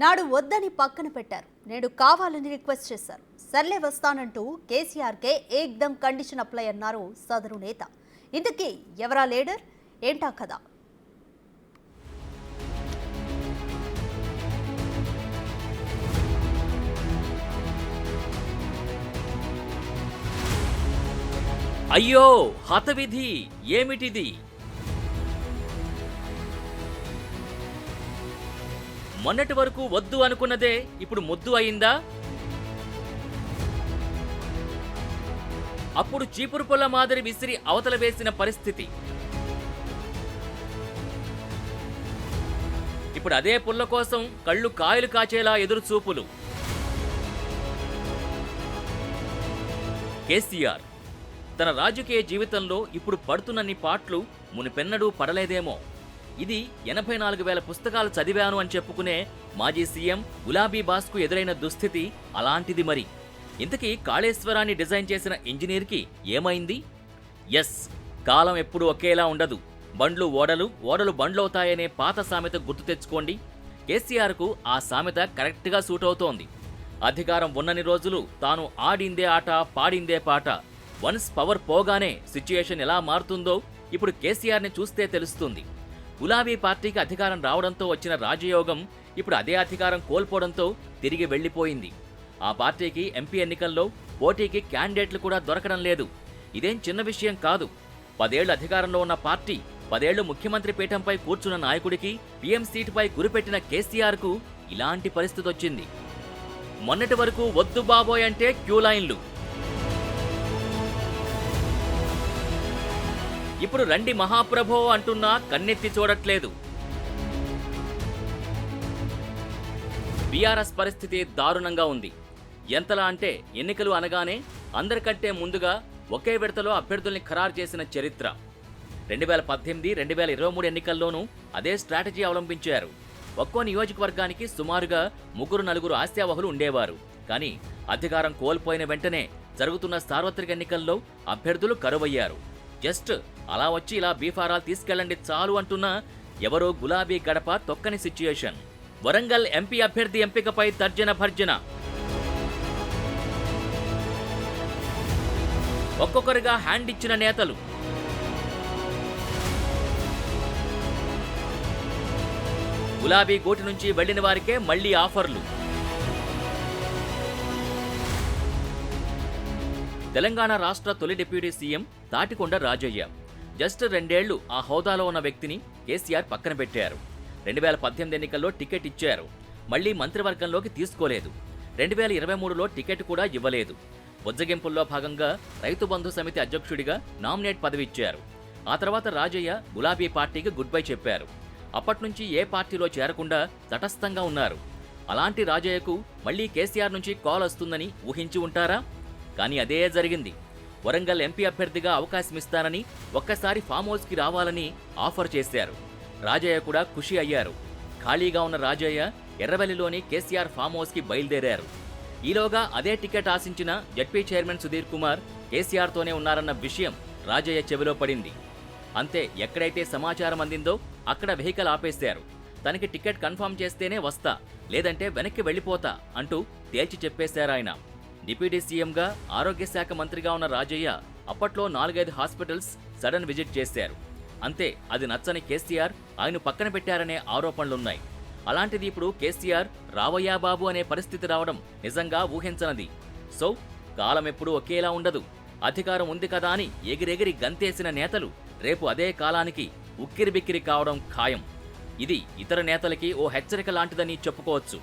నాడు వద్దని పక్కన పెట్టారు, నేడు కావాలని రిక్వెస్ట్ చేశారు. సర్లే వస్తానంటూ కేసీఆర్కే ఏక్దం కండిషన్ అప్లై అన్నారు సదరు నేత. ఇందుకీ ఎవరా లీడర్, ఏంటా కథ? అయ్యో హతవిధి ఏమిటిది? మొన్నటి వరకు వద్దు అనుకున్నదే ఇప్పుడు ముద్దు అయిందా? అప్పుడు చీపురు పుల్ల మాదిరి విసిరి అవతల వేసిన పరిస్థితి. ఇప్పుడు అదే పుల్ల కోసం కళ్ళు కాయలు కాచేలా ఎదురుచూపులు. కేసీఆర్ తన రాజకీయ జీవితంలో ఇప్పుడు పడుతున్నన్ని పాట్లు మునిపెన్నడూ పడలేదేమో. ఇది 84,000 పుస్తకాలు చదివాను అని చెప్పుకునే మాజీ సీఎం గులాబీ బాస్కు ఎదురైన దుస్థితి అలాంటిది. మరి ఇంతకీ కాళేశ్వరాన్ని డిజైన్ చేసిన ఇంజనీర్కి ఏమైంది? ఎస్, కాలం ఎప్పుడూ ఒకేలా ఉండదు. బండ్లు ఓడలు, ఓడలు బండ్లవుతాయనే పాత సామెత గుర్తు తెచ్చుకోండి. కేసీఆర్కు ఆ సామెత కరెక్ట్గా సూట్ అవుతోంది. అధికారం ఉన్నన్ని రోజులు తాను ఆడిందే ఆట, పాడిందే పాట. వన్స్ పవర్ పోగానే సిచ్యుయేషన్ ఎలా మారుతుందో ఇప్పుడు కేసీఆర్ని చూస్తే తెలుస్తుంది. గులాబీ పార్టీకి అధికారం రావడంతో వచ్చిన రాజయోగం ఇప్పుడు అదే అధికారం కోల్పోవడంతో తిరిగి వెళ్లిపోయింది. ఆ పార్టీకి ఎంపీ ఎన్నికల్లో పోటీకి క్యాండిడేట్లు కూడా దొరకడం లేదు. ఇదేం చిన్న విషయం కాదు. 10 ఏళ్లు అధికారంలో ఉన్న పార్టీ, 10 ఏళ్లు ముఖ్యమంత్రి పీఠంపై కూర్చున్న నాయకుడికి పీఎం సీటుపై గురిపెట్టిన కేసీఆర్కు ఇలాంటి పరిస్థితి వచ్చింది. మొన్నటి వరకు వద్దు బాబోయ్ అంటే క్యూ లైన్లు. ఇప్పుడు రండి మహాప్రభో అంటున్నా కన్నెత్తి చూడట్లేదు. బీఆర్ఎస్ పరిస్థితి దారుణంగా ఉంది. ఎంతలా అంటే ఎన్నికలు అనగానే అందరికంటే ముందుగా ఒకే విడతలో అభ్యర్థుల్ని ఖరారు చేసిన చరిత్ర. 2018, 2023 ఎన్నికల్లోనూ అదే స్ట్రాటజీ అవలంబించారు. ఒక్కో నియోజకవర్గానికి సుమారుగా 3-4 ఆశావహులు ఉండేవారు. కానీ అధికారం కోల్పోయిన వెంటనే జరుగుతున్న సార్వత్రిక ఎన్నికల్లో అభ్యర్థులు కరువయ్యారు. జస్ట్ అలా వచ్చి ఇలా బీఫారాలు తీసుకెళ్లండి చాలు అంటున్నా ఎవరో గులాబీ గడప తొక్కని సిచ్యుయేషన్. వరంగల్ ఎంపీ అభ్యర్థి ఎంపికపై తర్జన భర్జన. ఒక్కొక్కరుగా హ్యాండ్ ఇచ్చిన నేతలు. గులాబీ గోటి నుంచి వెళ్లిన వారికే మళ్లీ ఆఫర్లు. తెలంగాణ రాష్ట్ర తొలి deputy CM Thatikonda Rajaiah. Just 2 ఏళ్లు ఆ హోదాలో ఉన్న వ్యక్తిని కేసీఆర్ పక్కన పెట్టారు. 2018 ఎన్నికల్లో టికెట్ ఇచ్చారు. మళ్లీ మంత్రివర్గంలోకి తీసుకోలేదు. 2023లో టికెట్ కూడా ఇవ్వలేదు. బుజ్జగింపుల్లో భాగంగా రైతు బంధు సమితి అధ్యక్షుడిగా నామినేట్ పదవి ఇచ్చారు. ఆ తర్వాత రాజయ్య గులాబీ పార్టీకి గుడ్ బై చెప్పారు. అప్పట్నుంచి ఏ పార్టీలో చేరకుండా తటస్థంగా ఉన్నారు. అలాంటి రాజయ్యకు మళ్లీ కేసీఆర్ నుంచి కాల్ వస్తుందని ఊహించి ఉంటారా? కానీ అదే జరిగింది. వరంగల్ ఎంపీ అభ్యర్థిగా అవకాశమిస్తానని, ఒక్కసారి ఫామ్ హౌస్కి రావాలని ఆఫర్ చేశారు. రాజయ్య కూడా ఖుషి అయ్యారు. ఖాళీగా ఉన్న రాజయ్య ఎర్రవెల్లిలోని కేసీఆర్ ఫామ్ హౌస్కి బయలుదేరారు. ఈలోగా అదే టికెట్ ఆశించిన జడ్పీ చైర్మన్ సుధీర్ కుమార్ కేసీఆర్తోనే ఉన్నారన్న విషయం రాజయ్య చెవిలో పడింది. అంతే, ఎక్కడైతే సమాచారం అందిందో అక్కడ వెహికల్ ఆపేశారు. తనకి టికెట్ కన్ఫర్మ్ చేస్తేనే వస్తా, లేదంటే వెనక్కి వెళ్ళిపోతా అంటూ తేల్చి చెప్పేశారాయన. డిప్యూటీ సీఎంగా, ఆరోగ్య శాఖ మంత్రిగా ఉన్న రాజయ్య అప్పట్లో 4-5 హాస్పిటల్స్ సడన్ విజిట్ చేశారు. అంతే, అది నచ్చని కేసీఆర్ ఆయన పక్కన పెట్టారనే ఆరోపణలున్నాయి. అలాంటిది ఇప్పుడు కేసీఆర్ రావయ్యా బాబు అనే పరిస్థితి రావడం నిజంగా ఊహించనది. సో కాలం ఎప్పుడూ ఒకేలా ఉండదు. అధికారం ఉంది కదా అని ఎగిరెగిరి గంతేసిన నేతలు రేపు అదే కాలానికి ఉక్కిరిబిక్కిరి కావడం ఖాయం. ఇది ఇతర నేతలకి ఓ హెచ్చరిక లాంటిదని చెప్పుకోవచ్చు.